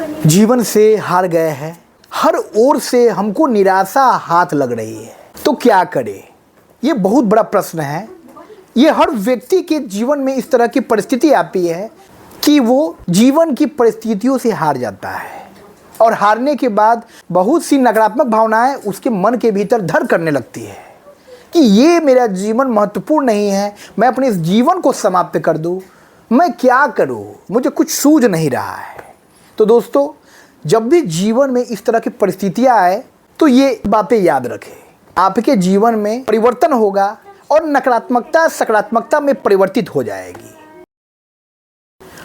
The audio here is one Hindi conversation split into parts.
जीवन से हार गए हैं, हर ओर से हमको निराशा हाथ लग रही है, तो क्या करें? ये बहुत बड़ा प्रश्न है। ये हर व्यक्ति के जीवन में इस तरह की परिस्थिति आती है कि वो जीवन की परिस्थितियों से हार जाता है और हारने के बाद बहुत सी नकारात्मक भावनाएं उसके मन के भीतर धर करने लगती है कि ये मेरा जीवन महत्वपूर्ण नहीं है, मैं अपने इस जीवन को समाप्त कर दूं, मैं क्या करूं, मुझे कुछ सूझ नहीं रहा है। तो दोस्तों, जब भी जीवन में इस तरह की परिस्थितियां आए तो ये बातें याद रखें। आपके जीवन में परिवर्तन होगा और नकारात्मकता सकारात्मकता में परिवर्तित हो जाएगी।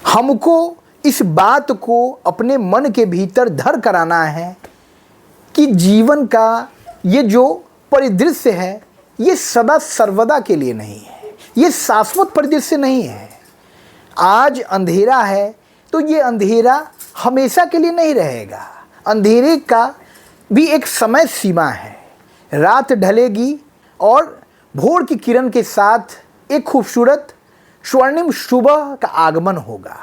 हमको इस बात को अपने मन के भीतर धर कराना है कि जीवन का ये जो परिदृश्य है ये सदा सर्वदा के लिए नहीं है, ये शाश्वत परिदृश्य नहीं है। आज अंधेरा है तो ये अंधेरा हमेशा के लिए नहीं रहेगा। अंधेरे का भी एक समय सीमा है। रात ढलेगी और भोर की किरण के साथ एक खूबसूरत स्वर्णिम सुबह का आगमन होगा।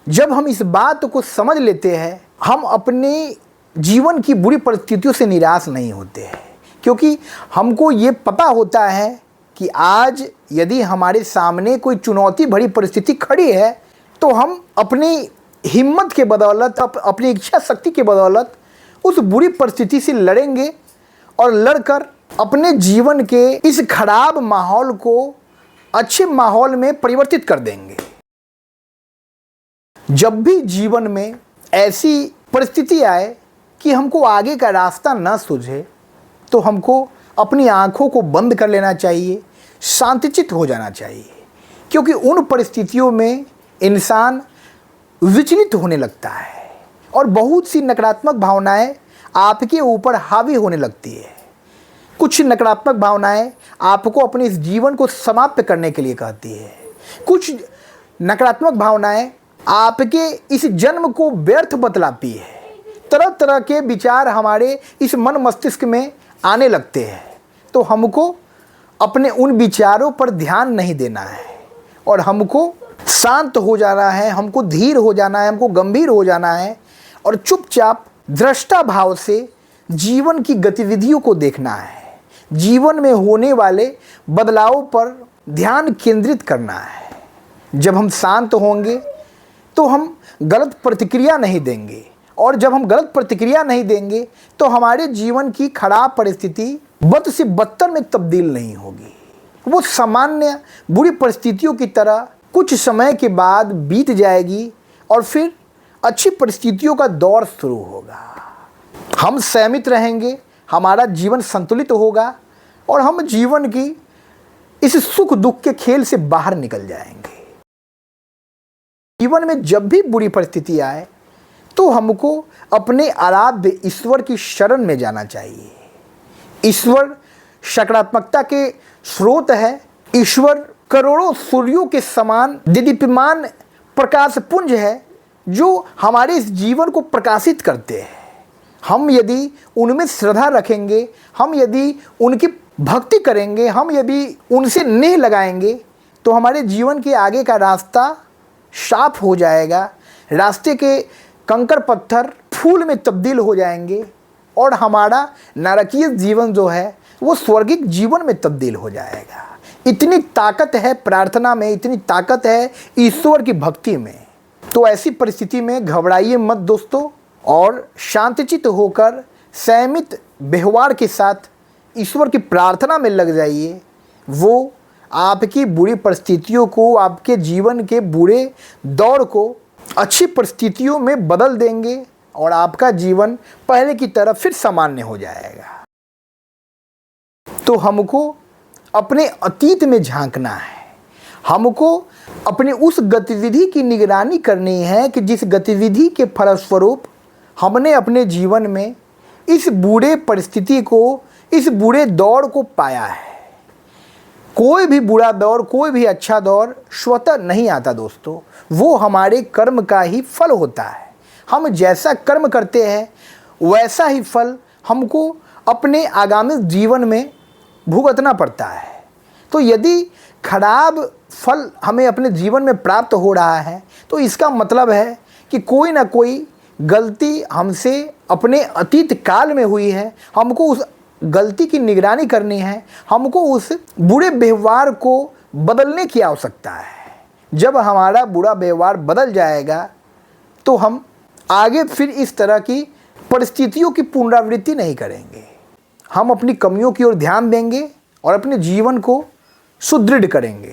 जब हम इस बात को समझ लेते हैं, हम अपने जीवन की बुरी परिस्थितियों से निराश नहीं होते हैं, क्योंकि हमको ये पता होता है कि आज यदि हमारे सामने कोई चुनौती भरी परिस्थिति खड़ी है तो हम अपनी हिम्मत के बदौलत, अपनी इच्छा शक्ति के बदौलत उस बुरी परिस्थिति से लड़ेंगे और लड़कर अपने जीवन के इस खराब माहौल को अच्छे माहौल में परिवर्तित कर देंगे। जब भी जीवन में ऐसी परिस्थिति आए कि हमको आगे का रास्ता न सूझे तो हमको अपनी आंखों को बंद कर लेना चाहिए, शांतचित्त हो जाना चाहिए, क्योंकि उन परिस्थितियों में इंसान विचलित होने लगता है और बहुत सी नकारात्मक भावनाएं आपके ऊपर हावी होने लगती है। कुछ नकारात्मक भावनाएं आपको अपने इस जीवन को समाप्त करने के लिए कहती है। कुछ नकारात्मक भावनाएं आपके इस जन्म को व्यर्थ बतलाती है। तरह तरह के विचार हमारे इस मन मस्तिष्क में आने लगते हैं, तो हमको अपने उन विचारों पर ध्यान नहीं देना है और हमको शांत हो जाना है, हमको धीर हो जाना है, हमको गंभीर हो जाना है और चुपचाप दृष्टा भाव से जीवन की गतिविधियों को देखना है। जीवन में होने वाले बदलावों पर ध्यान केंद्रित करना है। जब हम शांत होंगे तो हम गलत प्रतिक्रिया नहीं देंगे और जब हम गलत प्रतिक्रिया नहीं देंगे तो हमारे जीवन की खराब परिस्थिति बद से बदतर में तब्दील नहीं होगी। वो सामान्य बुरी परिस्थितियों की तरह कुछ समय के बाद बीत जाएगी और फिर अच्छी परिस्थितियों का दौर शुरू होगा। हम संयमित रहेंगे, हमारा जीवन संतुलित होगा और हम जीवन की इस सुख दुख के खेल से बाहर निकल जाएंगे। जीवन में जब भी बुरी परिस्थिति आए तो हमको अपने आराध्य ईश्वर की शरण में जाना चाहिए। ईश्वर सकारात्मकता के स्रोत है। ईश्वर करोड़ों सूर्यों के समान दीप्यमान प्रकाश पुंज है जो हमारे इस जीवन को प्रकाशित करते हैं। हम यदि उनमें श्रद्धा रखेंगे, हम यदि उनकी भक्ति करेंगे, हम यदि उनसे नेह लगाएंगे तो हमारे जीवन के आगे का रास्ता साफ हो जाएगा। रास्ते के कंकड़ पत्थर फूल में तब्दील हो जाएंगे और हमारा नरकीय जीवन जो है वो स्वर्गिक जीवन में तब्दील हो जाएगा। इतनी ताकत है प्रार्थना में, इतनी ताकत है ईश्वर की भक्ति में। तो ऐसी परिस्थिति में घबराइए मत दोस्तों और शांतचित्त होकर संयमित व्यवहार के साथ ईश्वर की प्रार्थना में लग जाइए। वो आपकी बुरी परिस्थितियों को, आपके जीवन के बुरे दौर को अच्छी परिस्थितियों में बदल देंगे और आपका जीवन पहले की तरह फिर सामान्य हो जाएगा। तो हमको अपने अतीत में झांकना है। हमको अपनी उस गतिविधि की निगरानी करनी है कि जिस गतिविधि के फलस्वरूप हमने अपने जीवन में इस बुरे परिस्थिति को, इस बुरे दौर को पाया है। कोई भी बुरा दौर, कोई भी अच्छा दौर स्वतः नहीं आता दोस्तों, वो हमारे कर्म का ही फल होता है। हम जैसा कर्म करते हैं वैसा ही फल हमको अपने आगामी जीवन में भुगतना पड़ता है। तो यदि खराब फल हमें अपने जीवन में प्राप्त हो रहा है तो इसका मतलब है कि कोई ना कोई गलती हमसे अपने अतीत काल में हुई है, हमको उस गलती की निगरानी करनी है, हमको उस बुरे व्यवहार को बदलने की आवश्यकता है। जब हमारा बुरा व्यवहार बदल जाएगा तो हम आगे फिर इस तरह की परिस्थितियों की पुनरावृत्ति नहीं करेंगे। हम अपनी कमियों की ओर ध्यान देंगे और अपने जीवन को सुदृढ़ करेंगे।